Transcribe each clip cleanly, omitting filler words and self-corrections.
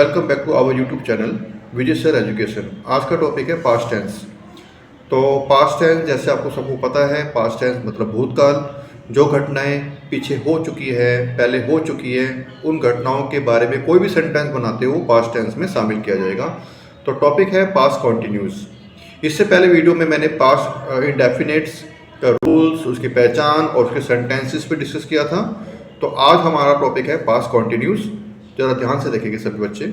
Welcome back to our YouTube channel Vijay sir education. आज का topic है पास्ट टेंस। तो पास्ट टेंस जैसे आपको सबको पता है, पास्ट टेंस मतलब भूतकाल, जो घटनाएं पीछे हो चुकी है, पहले हो चुकी है, उन घटनाओं के बारे में कोई भी सेंटेंस बनाते हो पास्ट टेंस में शामिल किया जाएगा। तो टॉपिक है पास्ट कॉन्टिन्यूस। इससे पहले वीडियो में मैंने पास्ट इंडेफिनिट्स का रूल्स, उसकी पहचान और उसके सेंटेंसेस पे डिस्कस किया था। तो आज हमारा टॉपिक है पास्ट कॉन्टिन्यूस। ज़रा ध्यान से देखेंगे सभी बच्चे,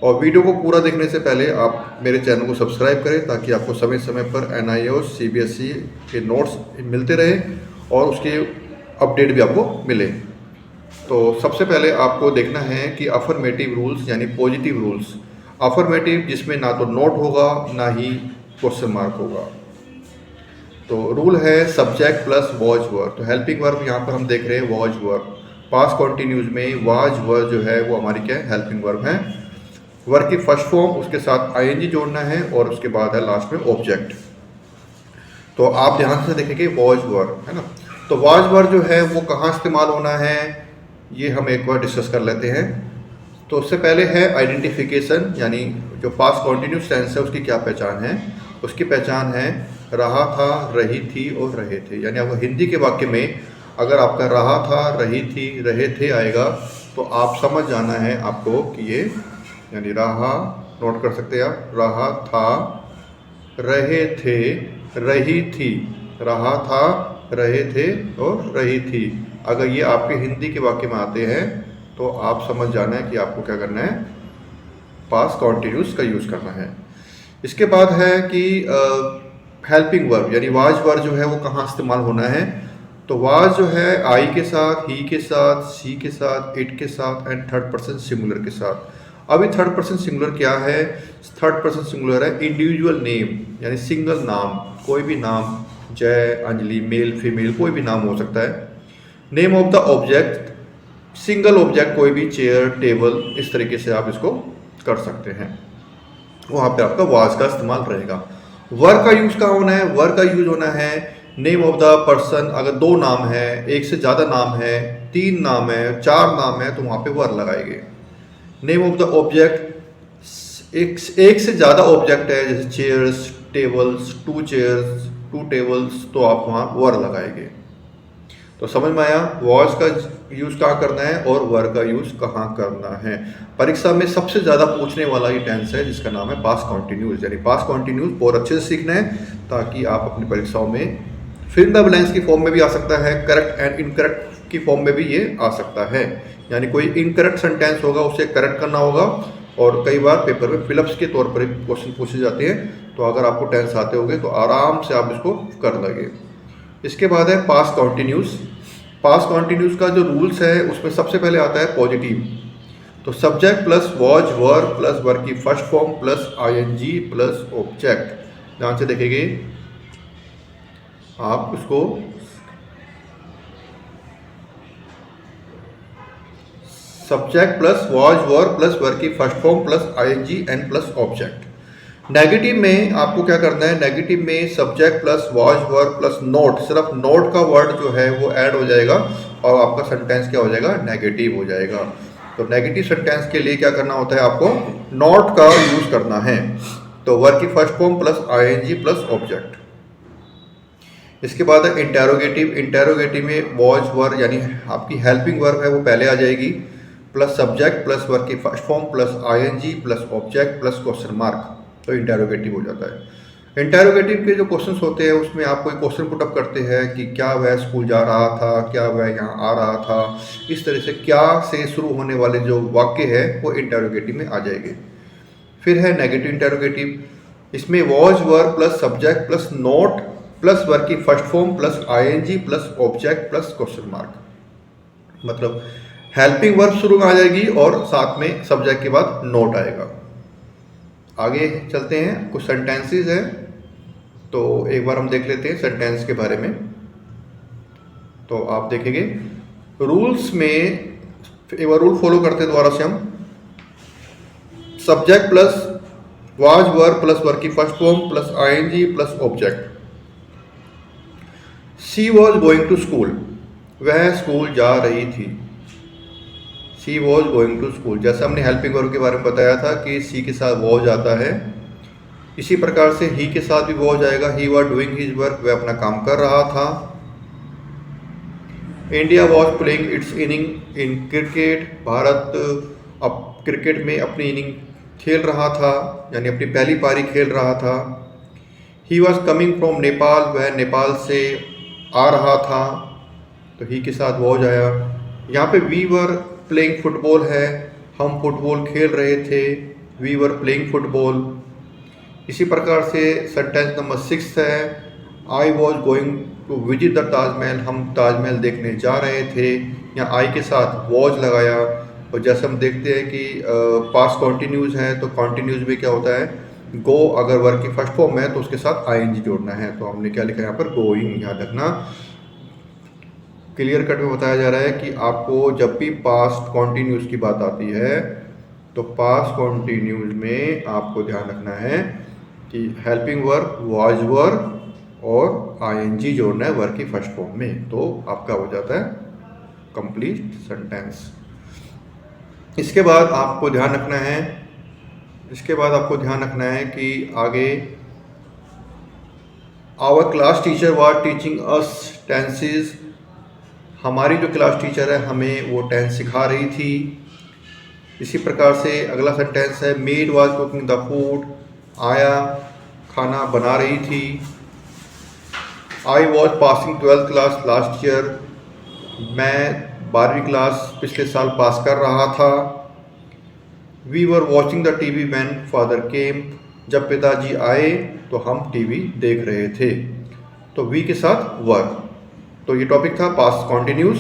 और वीडियो को पूरा देखने से पहले आप मेरे चैनल को सब्सक्राइब करें ताकि आपको समय समय पर NIOS CBSE के नोट्स मिलते रहे और उसके अपडेट भी आपको मिले। तो सबसे पहले आपको देखना है कि अफर्मेटिव रूल्स यानी पॉजिटिव रूल्स। अफर्मेटिव जिसमें ना तो नोट होगा ना ही क्वेश्चन मार्क होगा। तो रूल है सब्जेक्ट प्लस वॉज वर्ब। तो हेल्पिंग वर्ब यहाँ पर हम देख रहे हैं वॉज वर्ब। पास्ट कॉन्टिन्यूज में वाज वर्ब जो है वो हमारी क्या है, हेल्पिंग वर्ब है। वर्ब की फर्स्ट फॉर्म, उसके साथ ING जोड़ना है और उसके बाद है लास्ट में ऑब्जेक्ट। तो आप ध्यान से देखेंगे वॉज वर्ब है ना। तो वाज वर्ब जो है वो कहाँ इस्तेमाल होना है ये हम एक बार डिस्कस कर लेते हैं। तो उससे पहले है आइडेंटिफिकेशन, यानी जो पास्ट कॉन्टिन्यूस टेंस है उसकी क्या पहचान है। उसकी पहचान है रहा था, रही थी और रहे थे। यानी आपको हिंदी के वाक्य में अगर आपका रहा था, रही थी, रहे थे आएगा तो आप समझ जाना है आपको कि ये यानी रहा, नोट कर सकते हैं आप, रहा था, रहे थे, रही थी, रहा था, रहे थे और रही थी। अगर ये आपके हिंदी के वाक्य में आते हैं तो आप समझ जाना है कि आपको क्या करना है, पास्ट कॉन्टिन्यूस का यूज़ करना है। इसके बाद है कि हेल्पिंग वर्ब यानी वाज वर्ब जो है वो कहाँ इस्तेमाल होना है। तो वाज जो है आई के साथ, ही के साथ, सी के साथ, इट के साथ एंड थर्ड पर्सन सिंगुलर के साथ। अभी थर्ड पर्सन सिंगुलर क्या है? थर्ड पर्सन सिंगुलर है इंडिविजुअल नेम यानी सिंगल नाम, कोई भी नाम, जय, अंजलि, मेल, फीमेल, कोई भी नाम हो सकता है। Name of the object, single object, कोई भी चेयर, टेबल, इस तरीके से आप इसको कर सकते हैं। वहाँ पे आपका वाज का इस्तेमाल रहेगा। वर्ब का यूज कहाँ होना है? वर्ब का यूज होना है नेम ऑफ द पर्सन। अगर दो नाम है, एक से ज़्यादा नाम है, तीन नाम है, चार नाम है तो वहाँ पे वर्ब लगाएंगे। नेम ऑफ द ऑब्जेक्ट, एक से ज़्यादा ऑब्जेक्ट है जैसे chairs, tables, two chairs, two tables, तो आप वहाँ वर्ब लगाएंगे। तो समझ में आया वॉज का यूज़ कहाँ करना है और वर्ब का यूज़ कहाँ करना है। परीक्षा में सबसे ज़्यादा पूछने वाला ये टेंस है जिसका नाम है पास्ट कॉन्टिन्यूस। यानी पास्ट कॉन्टिन्यूस बहुत अच्छे से सीखना है ताकि आप अपनी परीक्षाओं में फिल इन द ब्लैंक्स की फॉर्म में भी आ सकता है, करेक्ट एंड इनकरेक्ट की फॉर्म में भी ये आ सकता है। यानी कोई इनकरेक्ट सेंटेंस होगा उसे करेक्ट करना होगा, और कई बार पेपर में फिलअप्स के तौर पर क्वेश्चन पूछे जाते हैं। तो अगर आपको टेंस आते होंगे तो आराम से आप इसको कर लेंगे। इसके बाद है पास्ट कॉन्टिन्यूस। पास्ट कॉन्टिन्यूस का जो रूल्स है उसमें सबसे पहले आता है पॉजिटिव। तो subject plus was verb plus verb की first form plus ING plus object. ध्यान से देखेंगे आप उसको, subject plus was verb plus verb की first form plus ING and plus object. Negative में आपको क्या करना है? नेगेटिव में subject plus was verb plus not, सिर्फ नोट का वर्ड जो है वो ऐड हो जाएगा और आपका सेंटेंस क्या हो जाएगा? नेगेटिव हो जाएगा। तो नेगेटिव सेंटेंस के लिए क्या करना होता है? आपको नोट का यूज करना है। तो वर्ब की first form plus ING plus object. इसके बाद है इंटेरोगेटिव। इंटेरोगेटिव में वॉज वर्ब यानी आपकी हेल्पिंग वर्ब है वो पहले आ जाएगी, प्लस सब्जेक्ट प्लस वर्ब की first form plus ING plus object plus question mark. तो इंटेरोगेटिव हो जाता है। इंटेरोगेटिव के जो क्वेश्चंस होते हैं उसमें आप कोई क्वेश्चन पुटअप करते हैं कि क्या वह स्कूल जा रहा था, क्या वह यहाँ आ रहा था, इस तरह से क्या से शुरू होने वाले जो वाक्य है वो इंटेरोगेटिव में आ जाएंगे। फिर है नेगेटिव इंटेरोगेटिव। इसमें was verb plus subject plus not plus verb की first form plus ING plus object plus question mark. मतलब हेल्पिंग वर्ब शुरू में आ जाएगी और साथ में सब्जेक्ट के बाद नोट आएगा। आगे चलते हैं, कुछ सेंटेंसेस हैं तो एक बार हम देख लेते हैं सेंटेंस के बारे में। तो आप देखेंगे रूल्स में एक बार रूल फॉलो करते हैं दोबारा से हम। Subject plus was verb plus verb की first form plus ING plus object. She was going to school, वह स्कूल जा रही थी। She was going to school. जैसे हमने हेल्पिंग वर्ब के बारे में बताया था कि सी के साथ वॉज आता है, इसी प्रकार से ही के साथ भी वॉज आएगा। He was doing his work, वह अपना काम कर रहा था। India was playing it's inning in cricket, Bharat अब क्रिकेट में अपनी इनिंग खेल रहा था, यानी अपनी पहली पारी खेल रहा था। He was coming from Nepal, वह नेपाल से आ रहा था, तो ही के साथ वॉज आया। यहाँ पे वी वर प्लेइंग फुटबॉल है, हम फुटबॉल खेल रहे थे, वी वर प्लेइंग फुटबॉल। इसी प्रकार से सेंटेंस नंबर 6 है, I was going to visit the Taj Mahal, हम ताजमहल देखने जा रहे थे। यहाँ आई के साथ वॉज लगाया। और जैसे हम देखते हैं कि पास्ट कॉन्टिन्यूज है, तो कॉन्टिन्यूज में क्या होता है, गो अगर वर्क की फर्स्ट फॉर्म है तो उसके साथ आईएनजी जोड़ना है। तो हमने क्या लिखा है यहाँ पर, गोइंग। याद रखना, क्लियर कट में बताया जा रहा है कि आपको जब भी पास्ट कॉन्टिन्यूज की बात आती है तो पास्ट कॉन्टिन्यूज में आपको ध्यान रखना है कि हेल्पिंग वर्ब, वाज वर्ब और आईएनजी जोड़ना है वर्क की फर्स्ट फॉर्म में, तो आपका हो जाता है कंप्लीट सेंटेंस। इसके बाद आपको ध्यान रखना है कि आगे our class teacher was teaching us tenses, हमारी जो क्लास टीचर है हमें वो टेंस सिखा रही थी। इसी प्रकार से अगला सेंटेंस है, maid was cooking the food, आया खाना बना रही थी। I was passing 12th class last year, मैं 12वीं क्लास पिछले साल पास कर रहा था। We were watching the TV when father came, जब पिताजी आए तो हम टीवी देख रहे थे। तो वी के साथ वर। तो ये टॉपिक था पास्ट कॉन्टिन्यूस।